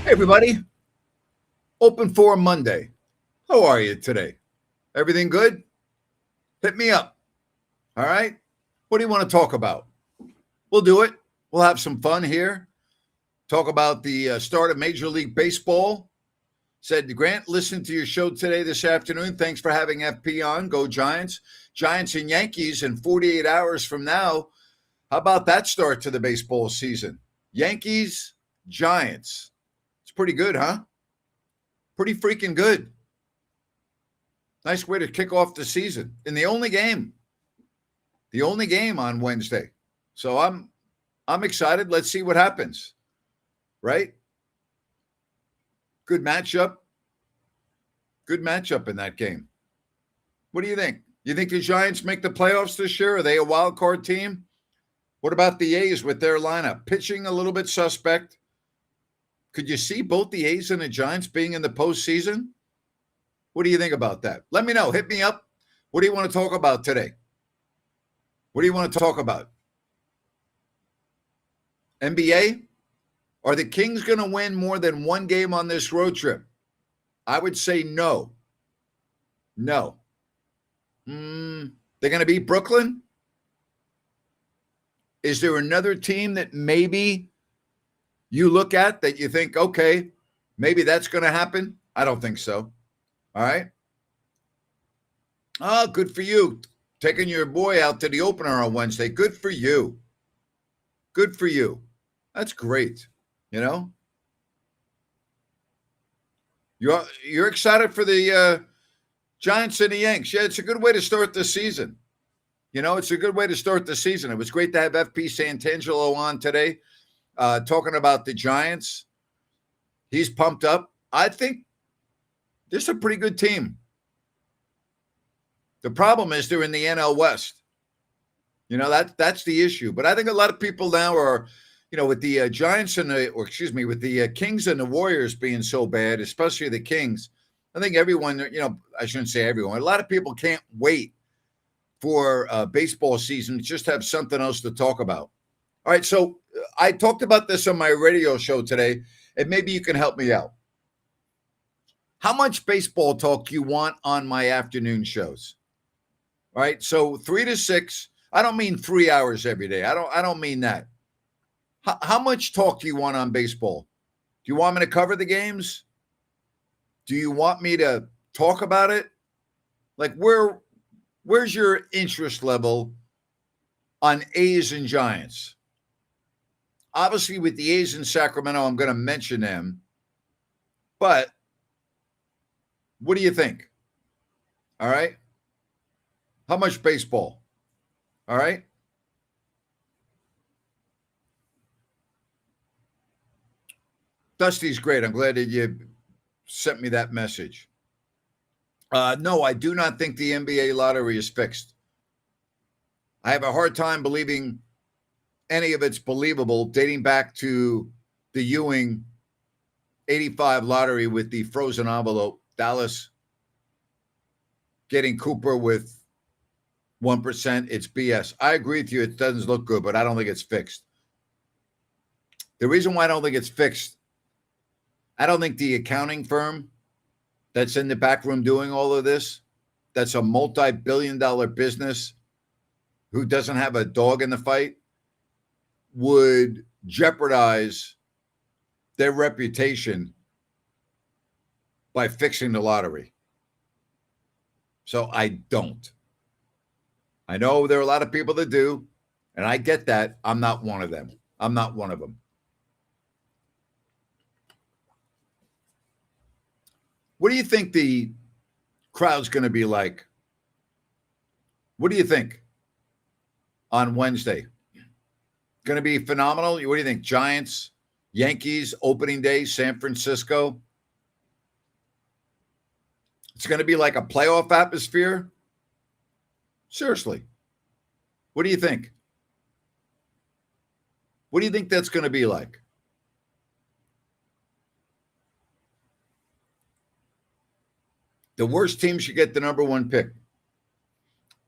Hey, everybody. Open Forum Monday. How are you today? Everything good? Hit me up. All right. What do you want to talk about? We'll do it. We'll have some fun here. Talk about the start of Major League Baseball. Said, Grant, listen to your show today, this afternoon. Thanks for having FP on. Go Giants. Giants and Yankees in 48 hours from now. How about that start to the baseball season? Yankees, Giants. It's pretty good, huh? Pretty freaking good. Nice way to kick off the season in the only game on Wednesday. So I'm excited. Let's see what happens. Right? Good matchup. Good matchup in that game. What do you think? You think the Giants make the playoffs this year? Are they a wild card team? What about the A's with their lineup? Pitching a little bit suspect. Could you see both the A's and the Giants being in the postseason? What do you think about that? Let me know. Hit me up. What do you want to talk about today? What do you want to talk about? NBA? Are the Kings going to win more than one game on this road trip? I would say no. No. They're going to beat Brooklyn? Is there another team that maybe you look at that you think, okay, maybe that's going to happen? I don't think so. All right. Oh, good for you. Taking your boy out to the opener on Wednesday. Good for you. Good for you. That's great. You know? You're excited for the Giants and the Yanks. Yeah, it's a good way to start the season. You know, it's a good way to start the season. It was great to have FP Santangelo on today talking about the Giants. He's pumped up. I think this is a pretty good team. The problem is they're in the NL West. You know, that's the issue. But I think a lot of people now are, you know, with the Giants and with the Kings and the Warriors being so bad, especially the Kings, I think everyone, you know, I shouldn't say everyone, a lot of people can't wait for baseball season to just have something else to talk about. All right, so I talked about this on my radio show today, and maybe you can help me out. How much baseball talk do you want on my afternoon shows? All right, so 3 to 6. I don't mean 3 hours every day. I don't mean that. How much talk do you want on baseball? Do you want me to cover the games? Do you want me to talk about it? Like, where's your interest level on A's and Giants? Obviously, with the A's in Sacramento, I'm going to mention them. But what do you think? All right. How much baseball? All right. Dusty's great. I'm glad that you sent me that message. No, I do not think the NBA lottery is fixed. I have a hard time believing any of it's believable, dating back to the Ewing 85 lottery with the frozen envelope, Dallas getting Cooper with 1%. It's BS. I agree with you. It doesn't look good, but I don't think it's fixed. The reason why I don't think it's fixed, I don't think the accounting firm that's in the back room doing all of this, that's a multi-billion-dollar business who doesn't have a dog in the fight, would jeopardize their reputation by fixing the lottery. So I don't. I know there are a lot of people that do, and I get that. I'm not one of them. I'm not one of them. What do you think the crowd's going to be like? What do you think on Wednesday? Going to be phenomenal? What do you think? Giants, Yankees, opening day, San Francisco. It's going to be like a playoff atmosphere? Seriously. What do you think? What do you think that's going to be like? The worst team should get the number one pick.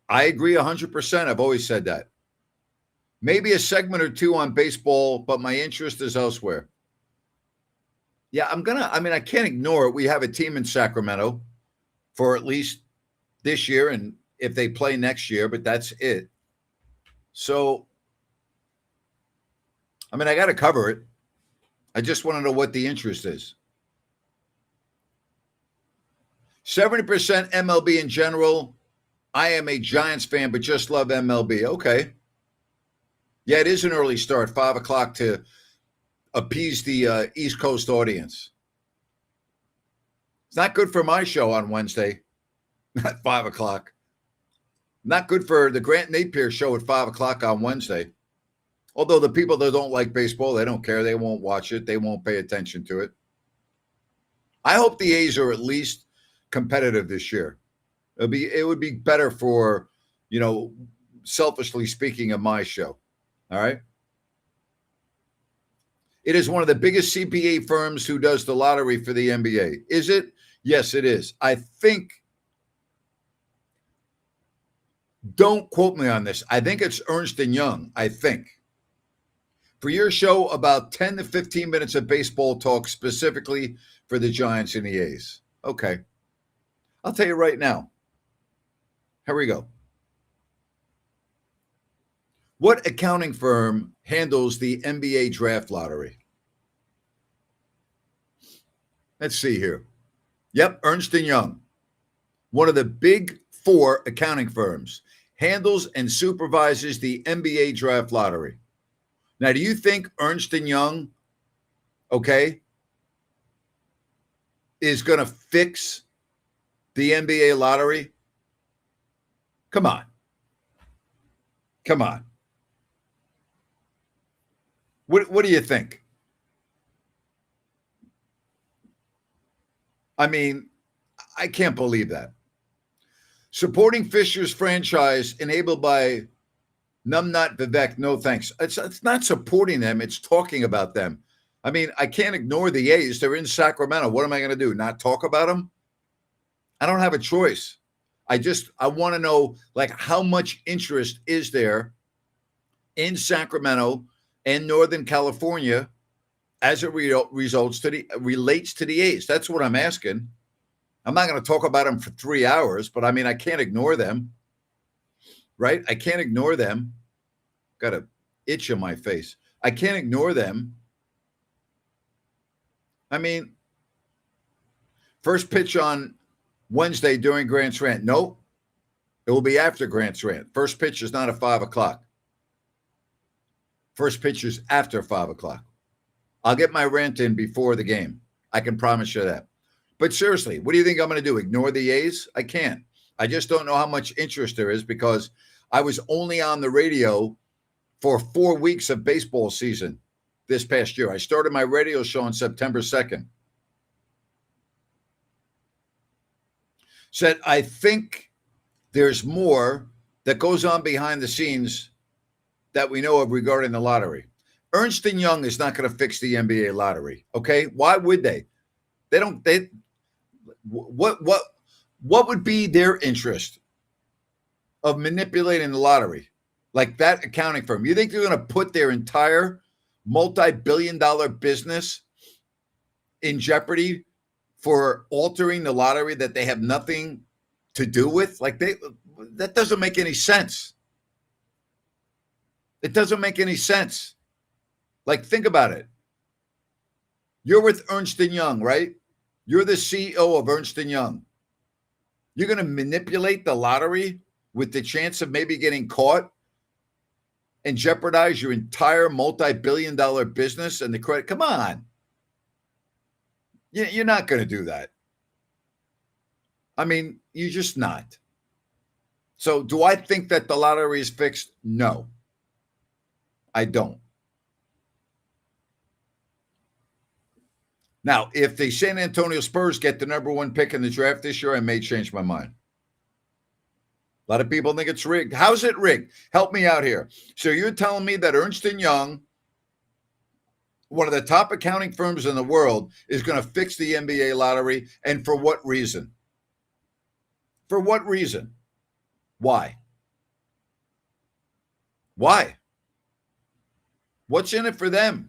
I agree 100%. I've always said that. Maybe a segment or two on baseball, but my interest is elsewhere. Yeah, I can't ignore it. We have a team in Sacramento for at least this year and if they play next year, but that's it. So, I got to cover it. I just want to know what the interest is. 70% MLB in general. I am a Giants fan, but just love MLB. Okay. Yeah, it is an early start, 5 o'clock to appease the East Coast audience. It's not good for my show on Wednesday at 5 o'clock. Not good for the Grant Napier show at 5 o'clock on Wednesday. Although the people that don't like baseball, they don't care. They won't watch it. They won't pay attention to it. I hope the A's are at least competitive this year. It would be better for, selfishly speaking, of my show. All right. It is one of the biggest CPA firms who does the lottery for the NBA. Is it? Yes, it is. I think, don't quote me on this. I think it's Ernst & Young, I think. For your show, about 10 to 15 minutes of baseball talk specifically for the Giants and the A's. Okay. I'll tell you right now. Here we go. What accounting firm handles the NBA draft lottery? Let's see here. Yep, Ernst & Young. One of the big four accounting firms handles and supervises the NBA draft lottery. Now, do you think Ernst & Young, is going to fix the NBA lottery? Come on. Come on. What do you think? I can't believe that. Supporting Fisher's franchise enabled by Numbnut Vivek, no thanks. It's not supporting them. It's talking about them. I can't ignore the A's. They're in Sacramento. What am I going to do? Not talk about them? I don't have a choice. I want to know, how much interest is there in Sacramento and Northern California as it relates to the A's. That's what I'm asking. I'm not going to talk about them for 3 hours, but I can't ignore them, right? I can't ignore them. Got an itch on my face. I can't ignore them. First pitch on Wednesday during Grant's rant. Nope. It will be after Grant's rant. First pitch is not at 5 o'clock. First pitch is after 5 o'clock. I'll get my rant in before the game. I can promise you that. But seriously, what do you think I'm going to do? Ignore the A's? I can't. I just don't know how much interest there is because I was only on the radio for 4 weeks of baseball season this past year. I started my radio show on September 2nd. Said, I think there's more that goes on behind the scenes that we know of regarding the lottery. Ernst & Young is not going to fix the NBA lottery. Okay. Why would they? What would be their interest of manipulating the lottery? Like that accounting firm. You think they're going to put their entire multi-billion-dollar business in jeopardy for altering the lottery that they have nothing to do with? That doesn't make any sense. It doesn't make any sense. Think about it. You're with Ernst & Young, right? You're the CEO of Ernst & Young. You're going to manipulate the lottery with the chance of maybe getting caught and jeopardize your entire multi-billion-dollar business and the credit. Come on. You're not going to do that. You're just not. So do I think that the lottery is fixed? No, I don't. Now, if the San Antonio Spurs get the number 1 pick in the draft this year, I may change my mind. A lot of people think it's rigged. How's it rigged? Help me out here. So you're telling me that Ernst & Young, one of the top accounting firms in the world, is going to fix the NBA lottery, and for what reason? For what reason? Why? Why? What's in it for them?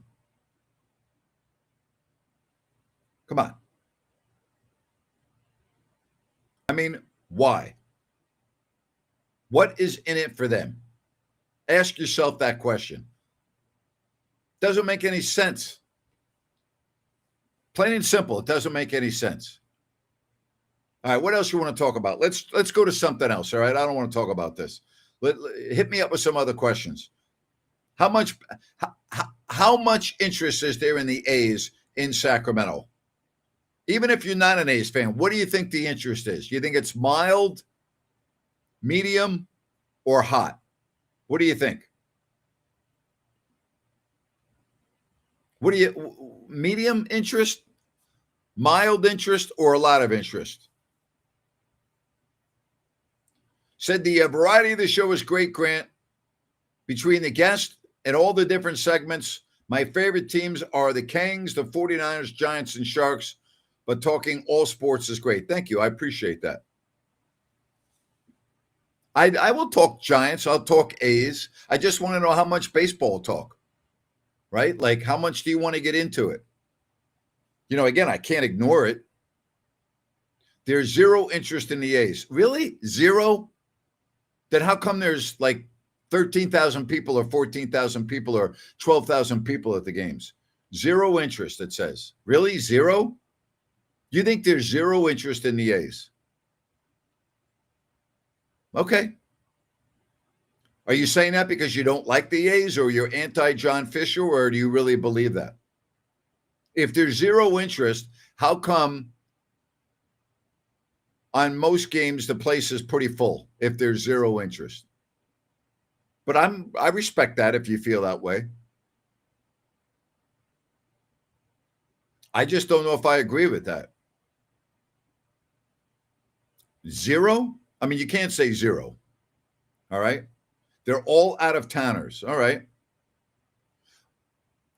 Come on. I mean, why? What is in it for them? Ask yourself that question. Doesn't make any sense. Plain and simple, it doesn't make any sense. All right, what else you want to talk about? Let's go to something else. All right, I don't want to talk about this. Hit me up with some other questions. How much interest is there in the A's in Sacramento? Even if you're not an A's fan, what do you think the interest is? You think it's mild, medium, or hot? What do you think? Medium interest, mild interest, or a lot of interest? Said the variety of the show is great, Grant. Between the guests and all the different segments, my favorite teams are the Kings, the 49ers, Giants, and Sharks. But talking all sports is great. Thank you. I appreciate that. I will talk Giants. I'll talk A's. I just want to know how much baseball talk, right? Like, how much do you want to get into it? Again, I can't ignore it. There's zero interest in the A's. Really? Zero? Then how come there's like 13,000 people or 14,000 people or 12,000 people at the games? Zero interest, it says. Really? Zero? You think there's zero interest in the A's? Okay. Are you saying that because you don't like the A's or you're anti-John Fisher, or do you really believe that? If there's zero interest, how come on most games the place is pretty full if there's zero interest? But I respect that if you feel that way. I just don't know if I agree with that. Zero? I mean, you can't say zero. All right? They're all out-of-towners. All right.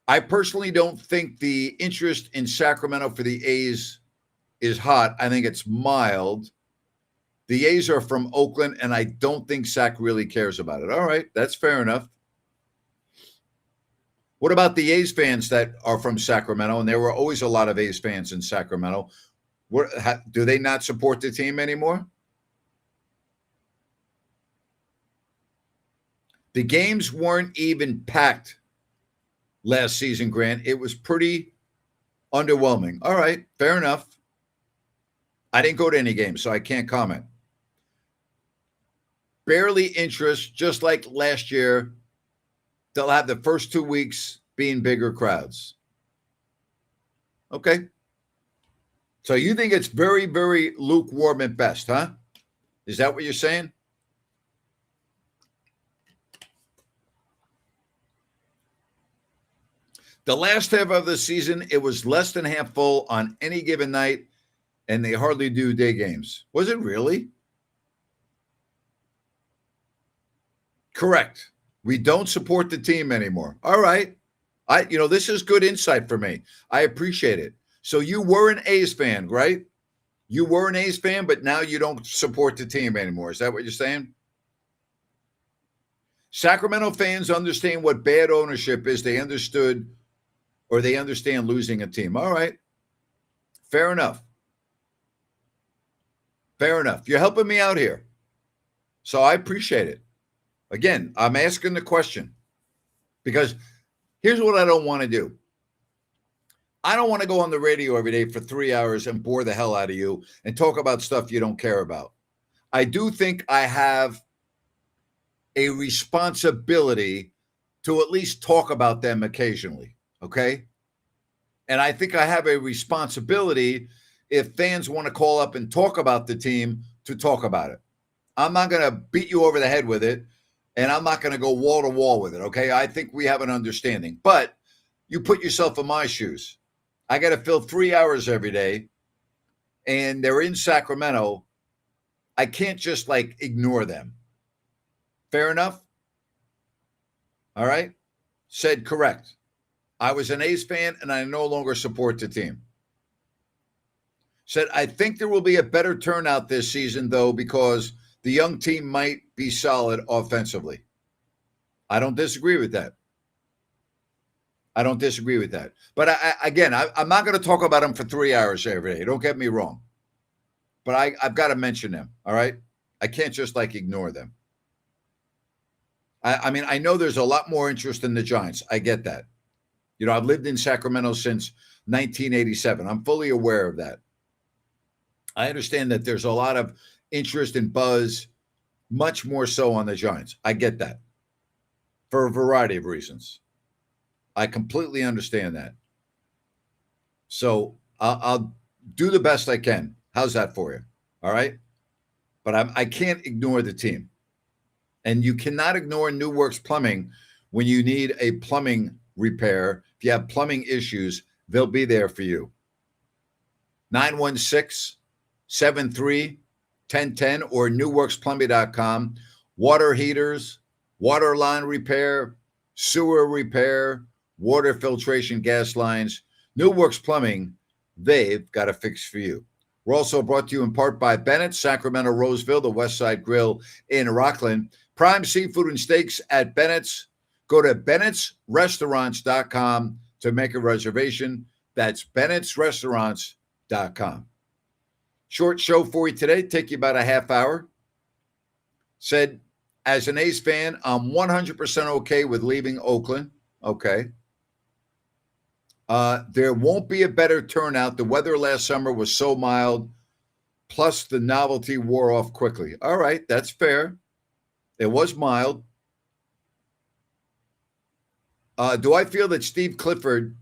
I personally don't think the interest in Sacramento for the A's is hot. I think it's mild. The A's are from Oakland, and I don't think Sac really cares about it. All right, that's fair enough. What about the A's fans that are from Sacramento? And there were always a lot of A's fans in Sacramento. Do they not support the team anymore? The games weren't even packed last season, Grant. It was pretty underwhelming. All right, fair enough. I didn't go to any games, so I can't comment. Barely interest, just like last year. They'll have the first 2 weeks being bigger crowds. Okay. So you think it's very, very lukewarm at best, huh? Is that what you're saying? The last half of the season, it was less than half full on any given night, and they hardly do day games. Was it really? Correct. We don't support the team anymore. All right. This is good insight for me. I appreciate it. So you were an A's fan, right? You were an A's fan, but now you don't support the team anymore. Is that what you're saying? Sacramento fans understand what bad ownership is. They understand losing a team. All right. Fair enough. Fair enough. You're helping me out here. So I appreciate it. Again, I'm asking the question because here's what I don't want to do. I don't want to go on the radio every day for 3 hours and bore the hell out of you and talk about stuff you don't care about. I do think I have a responsibility to at least talk about them occasionally, okay? And I think I have a responsibility if fans want to call up and talk about the team to talk about it. I'm not going to beat you over the head with it, and I'm not going to go wall to wall with it, okay? I think we have an understanding. But you put yourself in my shoes. I got to fill 3 hours every day, and they're in Sacramento. I can't just, ignore them. Fair enough? All right? Said correct. I was an A's fan, and I no longer support the team. Said, I think there will be a better turnout this season, though, because the young team might be solid offensively. I don't disagree with that. I don't disagree with that. But I'm not going to talk about them for 3 hours every day. Don't get me wrong. But I've got to mention them. All right. I can't just like ignore them. I mean, I know there's a lot more interest in the Giants. I get that. You know, I've lived in Sacramento since 1987. I'm fully aware of that. I understand that there's a lot of interest and buzz, much more so on the Giants. I get that for a variety of reasons. I completely understand that. So I'll do the best I can. How's that for you? All right. But I can't ignore the team. And you cannot ignore New Works Plumbing when you need a plumbing repair. If you have plumbing issues, they'll be there for you. 916-73-1010 or newworksplumbing.com. Water heaters, water line repair, sewer repair, water filtration, gas lines. New Works Plumbing, they've got a fix for you. We're also brought to you in part by Bennett's, Sacramento, Roseville, the West Side Grill in Rockland. Prime seafood and steaks at Bennett's. Go to Bennett'sRestaurants.com to make a reservation. That's Bennett'sRestaurants.com. Short show for you today. Take you about a half hour. Said, as an A's fan, I'm 100% okay with leaving Oakland. Okay. There won't be a better turnout. The weather last summer was so mild, plus the novelty wore off quickly. All right, that's fair. It was mild. Do I feel that Steve Clifford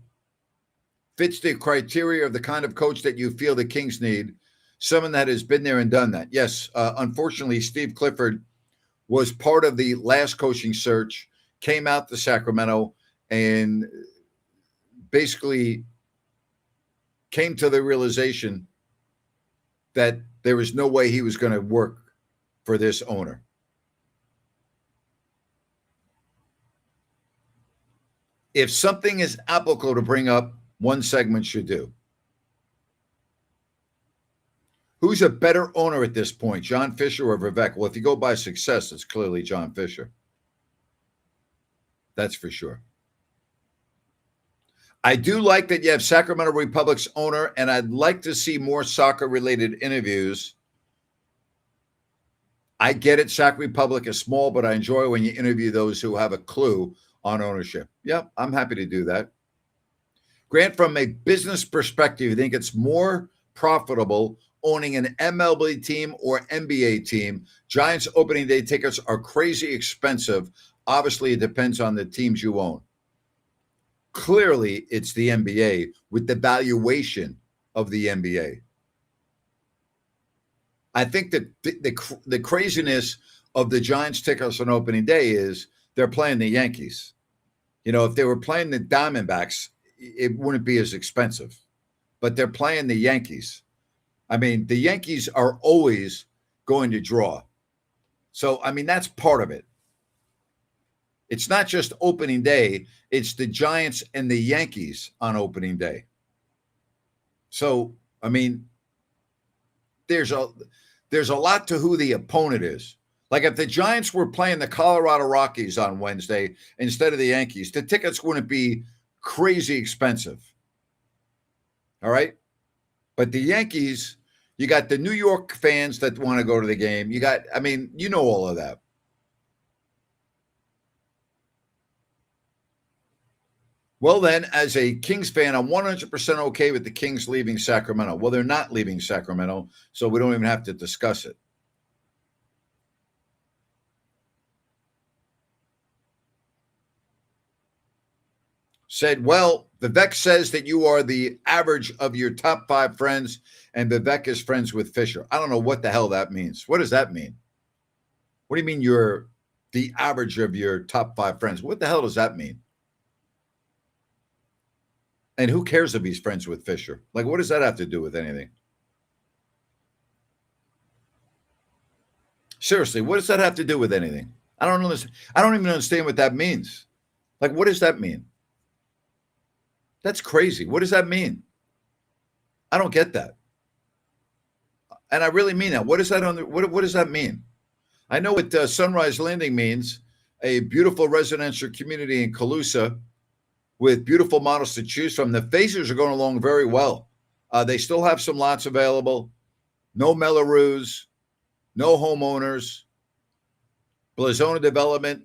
fits the criteria of the kind of coach that you feel the Kings need? Someone that has been there and done that. Yes, unfortunately, Steve Clifford was part of the last coaching search, came out to Sacramento, and basically came to the realization that there was no way he was going to work for this owner. If something is applicable to bring up, one segment should do. Who's a better owner at this point, John Fisher or Vivek? Well, if you go by success, it's clearly John Fisher. That's for sure. I do like that you have Sacramento Republic's owner, and I'd like to see more soccer-related interviews. I get it, Sac Republic is small, but I enjoy when you interview those who have a clue on ownership. Yep, I'm happy to do that. Grant, from a business perspective, you think it's more profitable owning an MLB team or NBA team? Giants opening day tickets are crazy expensive. Obviously, it depends on the teams you own. Clearly, it's the NBA with the valuation of the NBA. I think that the craziness of the Giants tickets on opening day is they're playing the Yankees. You know, if they were playing the Diamondbacks, it wouldn't be as expensive. But they're playing the Yankees. I mean, the Yankees are always going to draw. So, I mean, that's part of it. It's not just opening day. It's the Giants and the Yankees on opening day. So, I mean, there's a lot to who the opponent is. Like if the Giants were playing the Colorado Rockies on Wednesday instead of the Yankees, the tickets wouldn't be crazy expensive. All right? But the Yankees, you got the New York fans that want to go to the game. You got, I mean, you know all of that. Well, then, as a Kings fan, I'm 100% okay with the Kings leaving Sacramento. Well, they're not leaving Sacramento, so we don't even have to discuss it. Said, well, Vivek says that you are the average of your top 5 friends, and Vivek is friends with Fisher. I don't know what the hell that means. What does that mean? What do you mean you're the average of your top 5 friends? What the hell does that mean? And who cares if he's friends with Fisher? Like, what does that have to do with anything? Seriously, what does that have to do with anything? I don't understand. I don't even understand what that means. Like, what does that mean? That's crazy. What does that mean? I don't get that. And I really mean that. What does that what does that mean? I know what Sunrise Landing means, a beautiful residential community in Calusa with beautiful models to choose from. The Facers are going along very well. They still have some lots available. No Mellorews, no homeowners. Blazona Development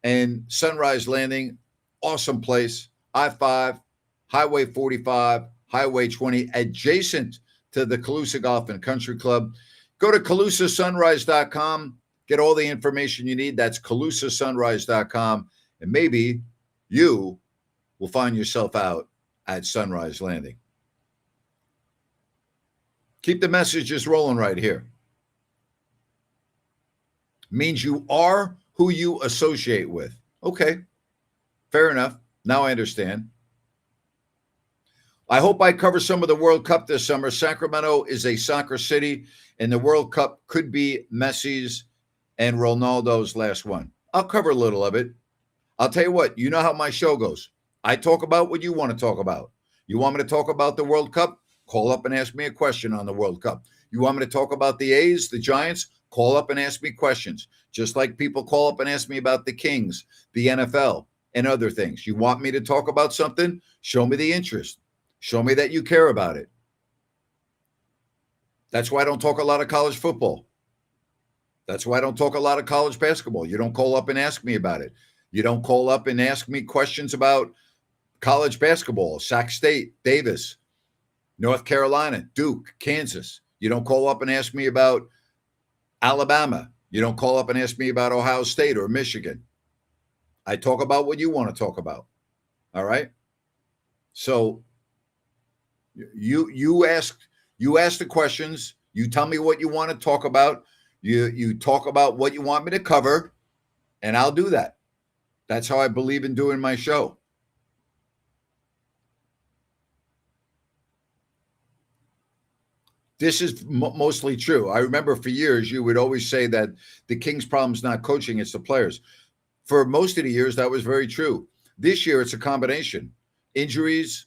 and Sunrise Landing, awesome place. I-5, Highway 45, Highway 20, adjacent to the Calusa Golf and Country Club. Go to CalusaSunrise.com. Get all the information you need. That's CalusaSunrise.com. And maybe you will find yourself out at Sunrise Landing. Keep the messages rolling right here. Means you are who you associate with. Okay, fair enough. Now I understand. I hope I cover some of the World Cup this summer. Sacramento is a soccer city, and the World Cup could be Messi's and Ronaldo's last one. I'll cover a little of it. I'll tell you what, you know how my show goes. I talk about what you want to talk about. You want me to talk about the World Cup? Call up and ask me a question on the World Cup. You want me to talk about the A's, the Giants? Call up and ask me questions, just like people call up and ask me about the Kings, the NFL, and other things. You want me to talk about something? Show me the interest. Show me that you care about it. That's why I don't talk a lot of college football. That's why I don't talk a lot of college basketball. You don't call up and ask me about it. You don't call up and ask me questions about college basketball, Sac State, Davis, North Carolina, Duke, Kansas. You don't call up and ask me about Alabama. You don't call up and ask me about Ohio State or Michigan. I talk about what you want to talk about. All right? So you ask the questions, you tell me what you want to talk about, you talk about what you want me to cover, and I'll do that. That's how I believe in doing my show. This is mostly true. I remember for years you would always say that the Kings' problem is not coaching, it's the players. For most of the years, that was very true. This year, it's a combination. Injuries,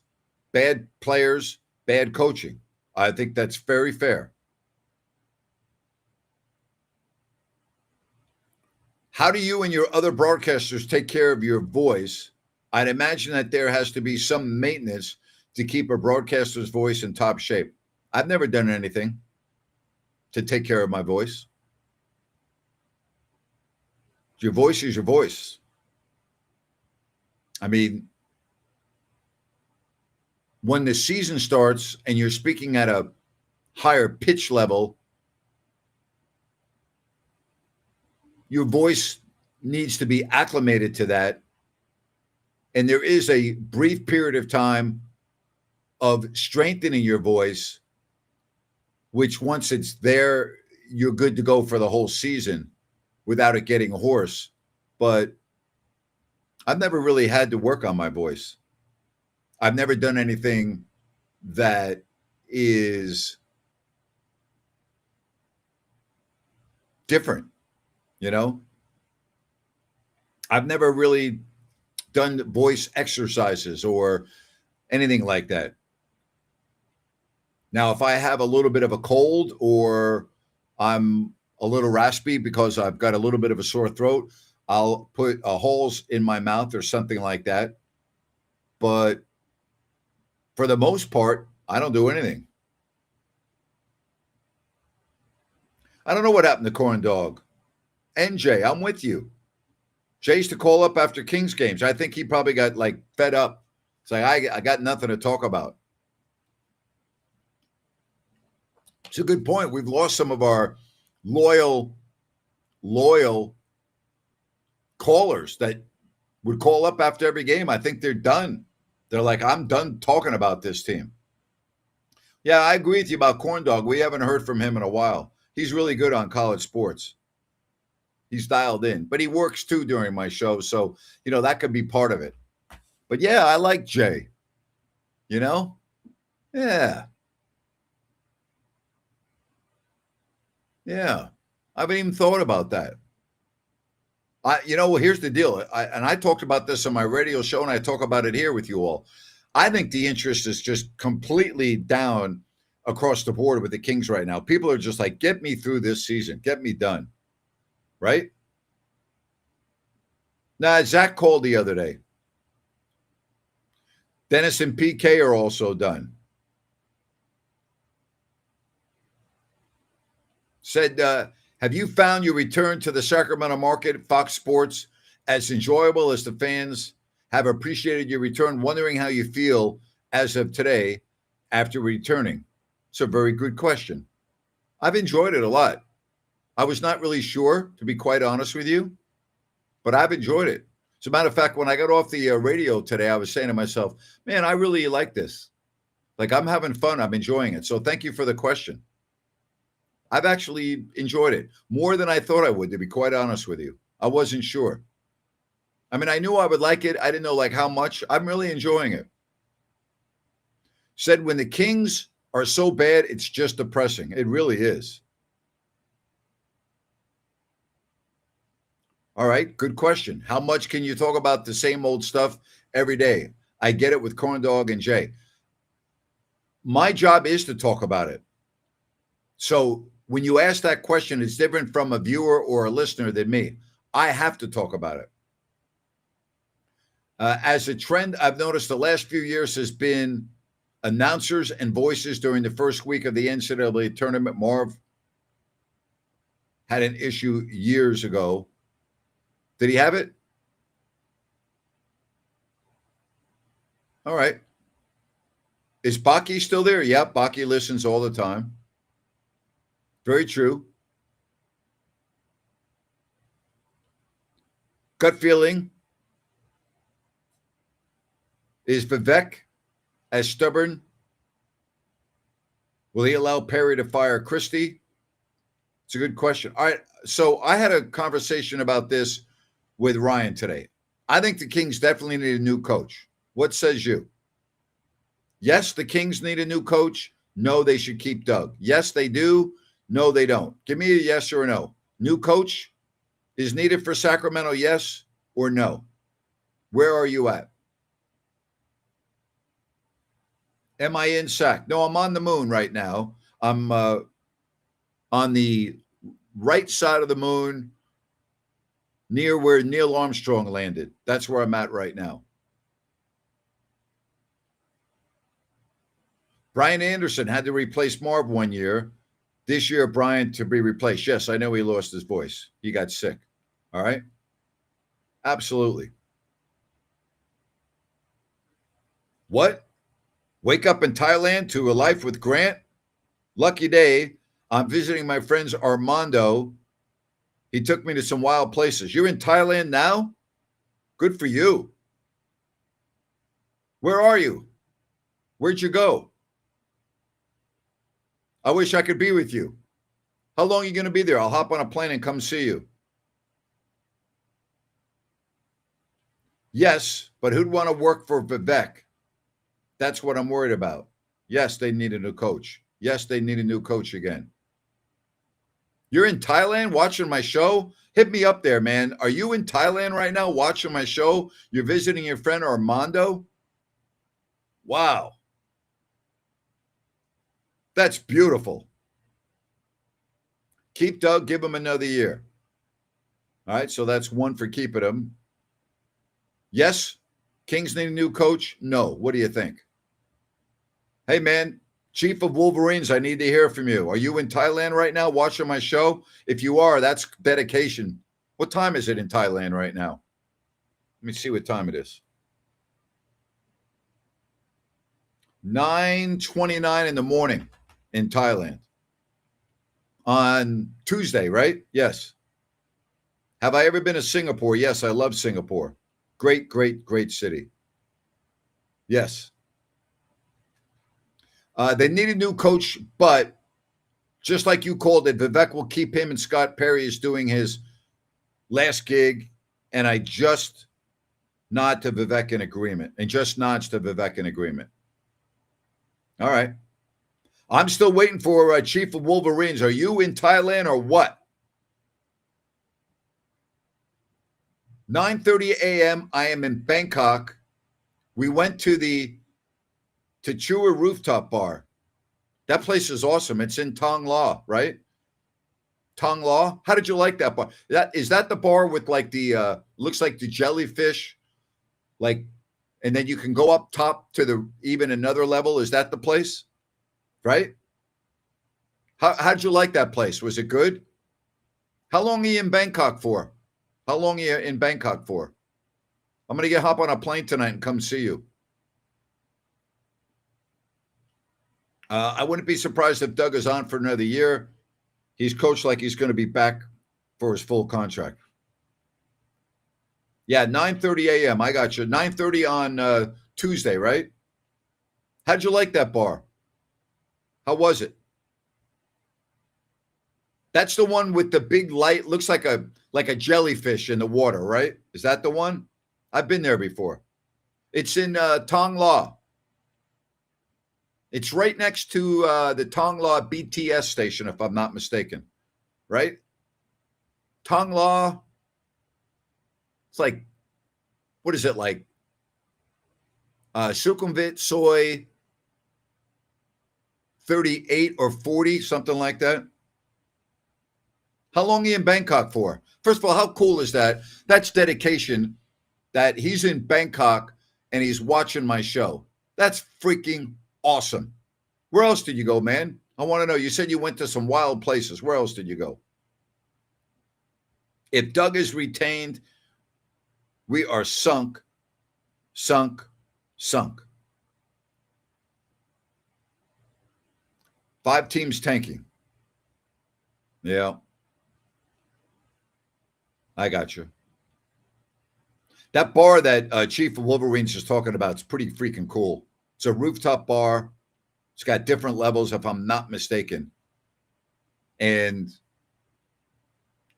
bad players, bad coaching. I think that's very fair. How do you and your other broadcasters take care of your voice? I'd imagine that there has to be some maintenance to keep a broadcaster's voice in top shape. I've never done anything to take care of my voice. Your voice is your voice. I mean, when the season starts and you're speaking at a higher pitch level, your voice needs to be acclimated to that. And there is a brief period of time of strengthening your voice, which once it's there, you're good to go for the whole season without it getting hoarse. But I've never really had to work on my voice. I've never done anything that is different, you know? I've never really done voice exercises or anything like that. Now, if I have a little bit of a cold or I'm a little raspy because I've got a little bit of a sore throat, I'll put holes in my mouth or something like that. But for the most part, I don't do anything. I don't know what happened to Corn Dog. NJ, I'm with you. Jay used to call up after Kings games. I think he probably got like fed up. It's like, I got nothing to talk about. It's a good point. We've lost some of our loyal callers that would call up after every game. I think they're done. They're like, I'm done talking about this team. Yeah, I agree with you about Corn Dog. We haven't heard from him in a while. He's really good on college sports. He's dialed in, but he works too during my show. So, that could be part of it. But yeah, I like Jay. Yeah. Yeah. I haven't even thought about that. Here's the deal. I talked about this on my radio show, and I talk about it here with you all. I think the interest is just completely down across the board with the Kings right now. People are just like, get me through this season. Get me done. Right? Now, Zach called the other day. Dennis and PK are also done. Said, have you found your return to the Sacramento market, Fox Sports, as enjoyable as the fans have appreciated your return? Wondering how you feel as of today after returning. It's a very good question. I've enjoyed it a lot. I was not really sure, to be quite honest with you, but I've enjoyed it. As a matter of fact, when I got off the radio today, I was saying to myself, man, I really like this. Like, I'm having fun. I'm enjoying it. So thank you for the question. I've actually enjoyed it more than I thought I would, to be quite honest with you. I wasn't sure. I mean, I knew I would like it. I didn't know like how much. I'm really enjoying it. Said when the Kings are so bad, it's just depressing. It really is. All right, good question. How much can you talk about the same old stuff every day? I get it with Corn Dog and Jay. My job is to talk about it. So when you ask that question, it's different from a viewer or a listener than me. I have to talk about it. As a trend, I've noticed the last few years has been announcers and voices during the first week of the NCAA tournament. Marv had an issue years ago. Did he have it? All right. Is Baki still there? Yeah, Baki listens all the time. Very true. Gut feeling. Is Vivek as stubborn? Will he allow Perry to fire Christie? It's a good question. All right. So I had a conversation about this with Ryan today. I think the Kings definitely need a new coach. What says you? Yes, the Kings need a new coach. No, they should keep Doug. Yes, they do. No, they don't. Give me a yes or a no. New coach is needed for Sacramento, yes or no? Where are you at? Am I in Sac? No, I'm on the moon right now. I'm on the right side of the moon, near where Neil Armstrong landed. That's where I'm at right now. Brian Anderson had to replace Marv one year. This year, Brian to be replaced. Yes, I know he lost his voice. He got sick. All right? Absolutely. What? Wake up in Thailand to a life with Grant? Lucky day. I'm visiting my friends Armando. He took me to some wild places. You're in Thailand now? Good for you. Where are you? Where'd you go? I wish I could be with you. How long are you going to be there? I'll hop on a plane and come see you. Yes, but who'd want to work for Vivek? That's what I'm worried about. Yes, they need a new coach. Yes, they need a new coach again. You're in Thailand watching my show? Hit me up there, man. Are you in Thailand right now watching my show? You're visiting your friend Armando? Wow. That's beautiful. Keep Doug, give him another year. All right, so that's one for keeping him. Yes, Kings need a new coach? No. What do you think? Hey, man, Chief of Wolverines, I need to hear from you. Are you in Thailand right now watching my show? If you are, that's dedication. What time is it in Thailand right now? Let me see what time it is. 9:29 in the morning in Thailand. On Tuesday, right? Yes. Have I ever been to Singapore? Yes, I love Singapore. Great, great, great city. Yes. They need a new coach, but just like you called it, Vivek will keep him, and Scott Perry is doing his last gig, and I just nod to Vivek in agreement, and just nods to Vivek in agreement. All right. I'm still waiting for Chief of Wolverines. Are you in Thailand or what? 9:30 a.m. I am in Bangkok. We went to the Tachua Rooftop Bar. That place is awesome. It's in Tong Law, right? Tong Law. How did you like that bar? Is that the bar with like the looks like the jellyfish, like, and then you can go up top to the even another level. Is that the place? Right? How'd you like that place? Was it good? How long are you in Bangkok for? How long are you in Bangkok for? I'm going to hop on a plane tonight and come see you. I wouldn't be surprised if Doug is on for another year. He's coached like he's going to be back for his full contract. Yeah, 9:30 a.m. I got you. 9:30 on Tuesday, right? How'd you like that bar? How was it? That's the one with the big light. Looks like a jellyfish in the water, right? Is that the one? I've been there before. It's in Tong La. It's right next to the Tong La BTS station, if I'm not mistaken. Right? Tong La. It's like, what is it like? Sukhumvit Soy 38 or 40, something like that. How long are you in Bangkok for? First of all, how cool is that? That's dedication that he's in Bangkok and he's watching my show. That's freaking awesome. Where else did you go, man? I want to know. You said you went to some wild places. Where else did you go? If Doug is retained, we are sunk. 5 teams tanking. Yeah. I got you. That bar that Chief of Wolverines is talking about is pretty freaking cool. It's a rooftop bar. It's got different levels, if I'm not mistaken. And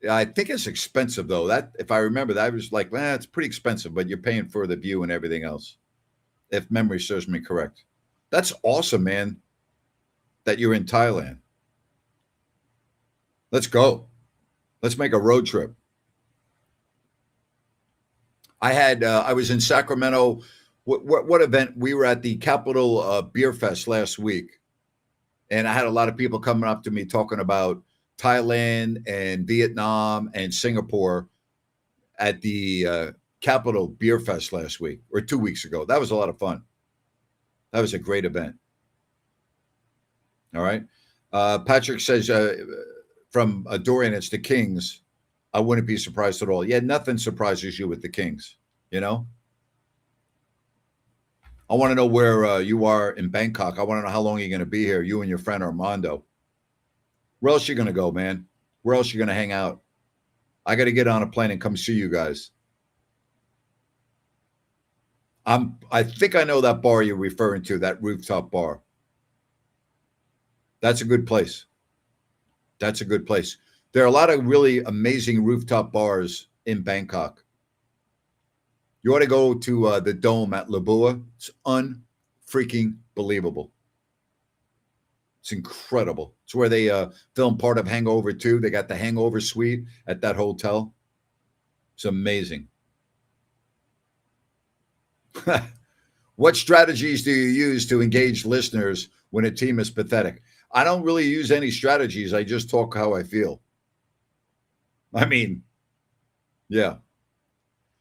I think it's expensive, though. That, if I remember, that was like, it's pretty expensive, but you're paying for the view and everything else, if memory serves me correct. That's awesome, man, that you're in Thailand. Let's go. Let's make a road trip. I was in Sacramento. What event? We were at the Capital Beer Fest last week, and I had a lot of people coming up to me talking about Thailand and Vietnam and Singapore at the Capital Beer Fest last week or 2 weeks ago. That was a lot of fun. That was a great event. All right. Patrick says from Dorian, it's the Kings. I wouldn't be surprised at all. Yeah, nothing surprises you with the Kings, you know? I want to know where you are in Bangkok. I want to know how long you're going to be here, you and your friend Armando. Where else you going to go, man? Where else you going to hang out? I got to get on a plane and come see you guys. I think I know that bar you're referring to, that rooftop bar. That's a good place. That's a good place. There are a lot of really amazing rooftop bars in Bangkok. You ought to go to the Dome at Labua. It's unfreaking believable. It's incredible. It's where they filmed part of Hangover 2. They got the Hangover suite at that hotel. It's amazing. What strategies do you use to engage listeners when a team is pathetic? I don't really use any strategies. I just talk how I feel. I mean, yeah.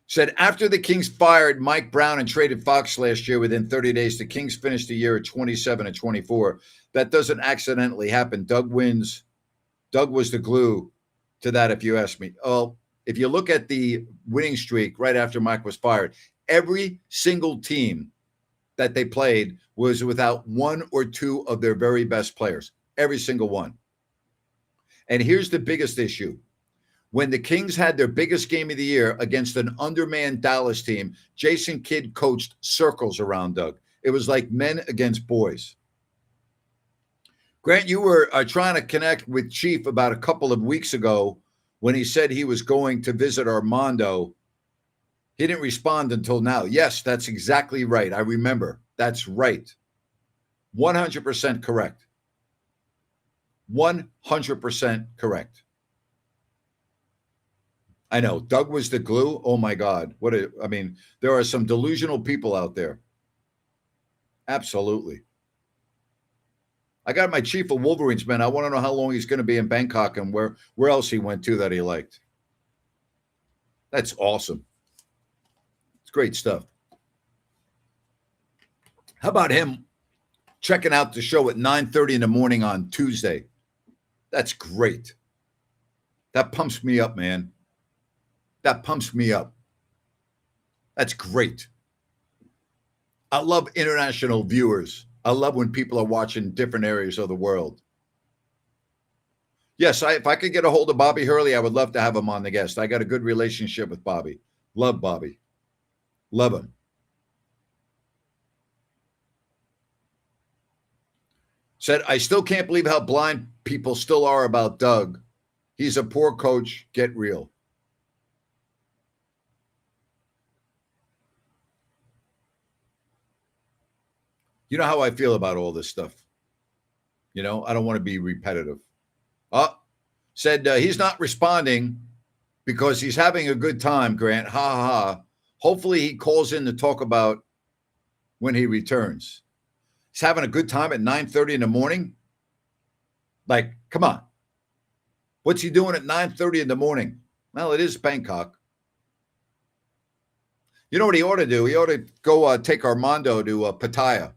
Said after the Kings fired Mike Brown and traded Fox last year, within 30 days, the Kings finished the year at 27-24. That doesn't accidentally happen. Doug wins. Doug was the glue to that, if you ask me. Oh, if you look at the winning streak right after Mike was fired, every single team that they played was without one or two of their very best players. Every single one. And here's the biggest issue. When the Kings had their biggest game of the year against an undermanned Dallas team, Jason Kidd coached circles around Doug. It was like men against boys. Grant, you were trying to connect with Chief about a couple of weeks ago when he said he was going to visit Armando. He didn't respond until now. Yes, that's exactly right. I remember. That's right. 100% correct. 100% correct. I know. Doug was the glue. Oh, my God. There are some delusional people out there. Absolutely. I got my Chief of Wolverines, man. I want to know how long he's going to be in Bangkok and where else he went to that he liked. That's awesome. It's great stuff. How about him checking out the show at 9:30 in the morning on Tuesday? That's great. That pumps me up, man. That pumps me up. That's great. I love international viewers. I love when people are watching different areas of the world. Yes, if I could get a hold of Bobby Hurley, I would love to have him on the guest. I got a good relationship with Bobby. Love Bobby. Love him. Said, I still can't believe how blind people still are about Doug. He's a poor coach. Get real. You know how I feel about all this stuff. You know, I don't want to be repetitive. Said he's not responding because he's having a good time, Grant. Ha ha ha. Hopefully he calls in to talk about when he returns. He's having a good time at 9:30 in the morning. Like, come on. What's he doing at 9:30 in the morning? Well, it is Bangkok. You know what he ought to do? He ought to go take Armando to Pattaya.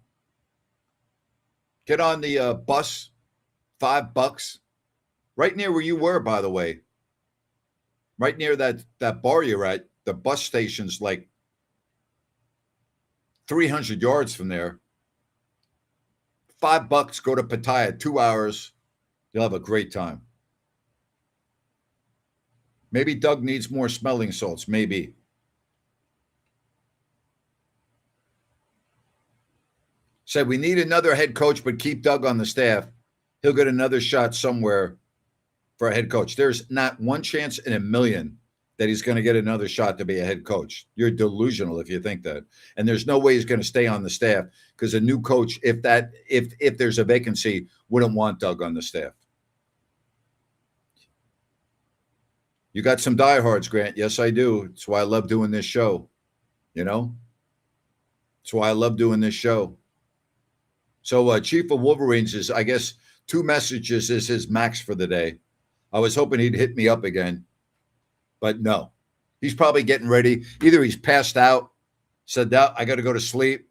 Get on the bus, $5, right near where you were, by the way. Right near that bar you're at. The bus station's like 300 yards from there. $5, go to Pattaya, 2 hours. You'll have a great time. Maybe Doug needs more smelling salts. Maybe. Said we need another head coach, but keep Doug on the staff. He'll get another shot somewhere for a head coach. There's not one chance in a million that he's going to get another shot to be a head coach. You're delusional if you think that. And there's no way he's going to stay on the staff because a new coach, if there's a vacancy, wouldn't want Doug on the staff. You got some diehards, Grant. Yes, I do. That's why I love doing this show. You know? That's why I love doing this show. So Chief of Wolverines is, I guess, 2 messages is his max for the day. I was hoping he'd hit me up again, but no. He's probably getting ready. Either he's passed out, said that I got to go to sleep,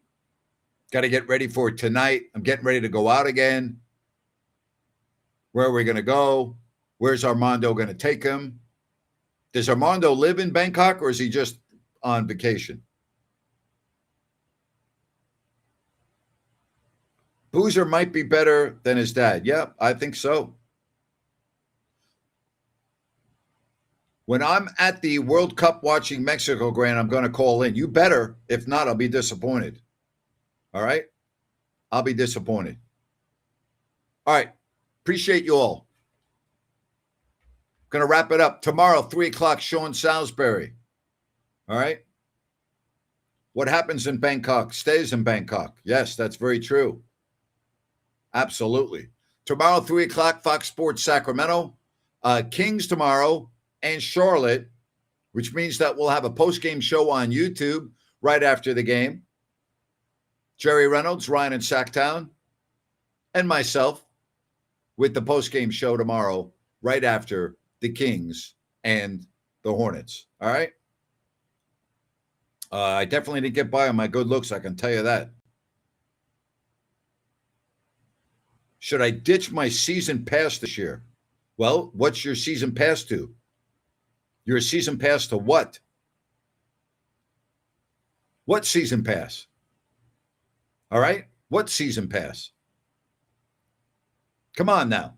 got to get ready for tonight. I'm getting ready to go out again. Where are we going to go? Where's Armando going to take him? Does Armando live in Bangkok or is he just on vacation? Boozer might be better than his dad. Yeah, I think so. When I'm at the World Cup watching Mexico, Grant, I'm going to call in. You better. If not, I'll be disappointed. All right? I'll be disappointed. All right. Appreciate you all. Going to wrap it up. Tomorrow, 3 o'clock, Sean Salisbury. All right? What happens in Bangkok stays in Bangkok. Yes, that's very true. Absolutely. Tomorrow, 3 o'clock, Fox Sports Sacramento. Kings tomorrow and Charlotte, which means that we'll have a post-game show on YouTube right after the game. Jerry Reynolds, Ryan in Sacktown, and myself with the post-game show tomorrow right after the Kings and the Hornets. All right? I definitely didn't get by on my good looks, I can tell you that. Should I ditch my season pass this year? Well, what's your season pass to? Your season pass to what? What season pass? All right? What season pass? Come on now.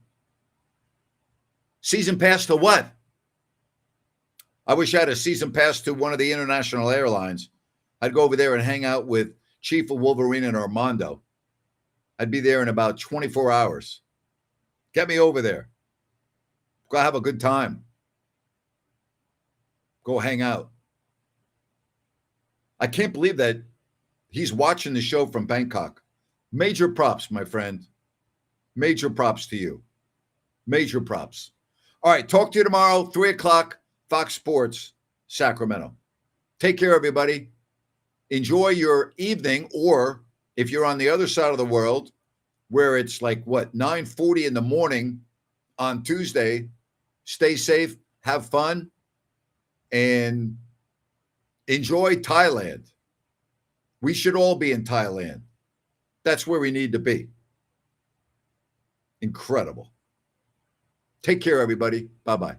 Season pass to what? I wish I had a season pass to one of the international airlines. I'd go over there and hang out with Chief of Wolverine and Armando. I'd be there in about 24 hours. Get me over there. Go have a good time. Go hang out. I can't believe that he's watching the show from Bangkok. Major props, my friend. Major props to you. Major props. All right, talk to you tomorrow, 3 o'clock, Fox Sports, Sacramento. Take care, everybody. Enjoy your evening, or if you're on the other side of the world, where it's like, 9:40 in the morning on Tuesday, stay safe, have fun, and enjoy Thailand. We should all be in Thailand. That's where we need to be. Incredible. Take care, everybody. Bye-bye.